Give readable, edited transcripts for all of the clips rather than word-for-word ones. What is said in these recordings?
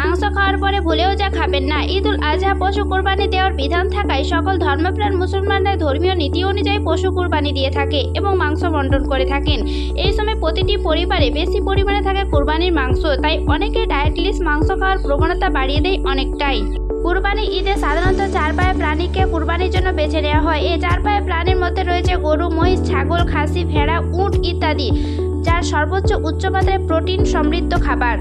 মাংস খাওয়ার পরে ভুলেও যা খাবেন না। ঈদুল আজহা পশু কুরবানি দেওয়ার বিধান থাকায় সকল ধর্মপ্রাণ মুসলমানরা ধর্মীয় নীতি অনুযায়ী পশু কুরবানি দিয়ে থাকে এবং মাংস বন্টন করে থাকেন। এই সময় প্রতিটি পরিবারে বেশি পরিমাণে থাকে কুরবানির মাংস, তাই অনেকে ডায়েটলিস মাংস খাওয়ার প্রবণতা বাড়িয়ে দেয় অনেকটাই। কুরবানি ঈদে সাধারণত চার পায়ে প্রাণীকে কুরবানির জন্য বেছে নেওয়া হয়। এই চার পায়ে প্রাণীর মধ্যে রয়েছে গরু, মহিষ, ছাগল, খাসি, ভেড়া, উট ইত্যাদি, যার সর্বোচ্চ উচ্চমাত্রায় প্রোটিন সমৃদ্ধ খাবার।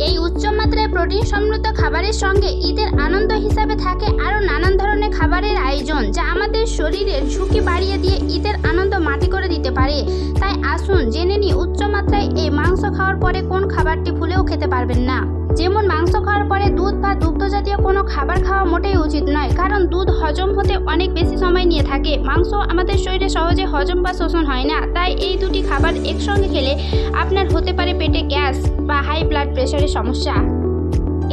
এই উচ্চমাত্রায় প্রোটিন সমৃদ্ধ খাবারের সঙ্গে ঈদের আনন্দ হিসাবে থাকে আরও নানান ধরনের খাবারের আয়োজন, যা আমাদের শরীরের ঝুঁকি বাড়িয়ে দিয়ে ঈদের আনন্দ মাটি করে দিতে পারে। তাই আসুন জেনে নিই উচ্চমাত্রায় এই মাংস খাওয়ার পরে কোন খাবারটি ভুলেও খেতে পারবেন না। যেমন মাংস খাওয়ার পরে দুধ বা দুগ্ধজাতীয় কোনো খাবার খাওয়া মোটেই উচিত নয়, কারণ দুধ হজম হতে অনেক বেশি সময় নিয়ে থাকে। মাংস আমাদের শরীরে সহজে হজম বা শোষণ হয় না, তাই এই দুটি খাবার একসঙ্গে খেলে আপনার হতে পারে পেটে গ্যাস বা হাই ব্লাড প্রেশারের সমস্যা।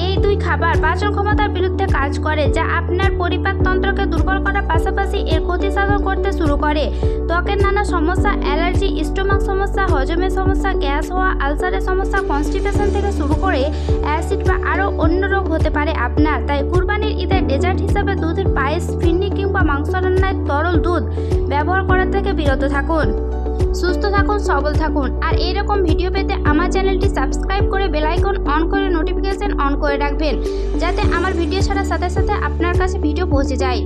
এই দুই খাবার পাচন ক্ষমতার বিরুদ্ধে কাজ করে, যা আপনার পরিপাকতন্ত্রকে দুর্বল করার পাশাপাশি এর ক্ষতি সাধন করতে শুরু করে। ত্বকের নানা সমস্যা, অ্যালার্জি, স্টোমাক সমস্যা, হজমের সমস্যা, গ্যাস হওয়া, আলসারের সমস্যা, কনস্টিপেশন থেকে শুরু করে অ্যাসিড বা আরও অন্য রোগ হতে পারে আপনার। তাই কুরবানির ঈদের ডেজার্ট হিসাবে দুধের পায়েস, ফিরনি কিংবা মাংস রান্নায় তরল দুধ ব্যবহার করা থেকে বিরত থাকুন। সুস্থ থাকুন, সবল থাকুন। আর এরকম ভিডিও পেতে আমার চ্যানেলটি সাবস্ক্রাইব করে বেল আইকন অন করে নোটিফিকেশন অন করে রাখবেন, যাতে আমার ভিডিও ছাড়ার সাথে সাথে আপনার কাছে ভিডিও পৌঁছে যায়।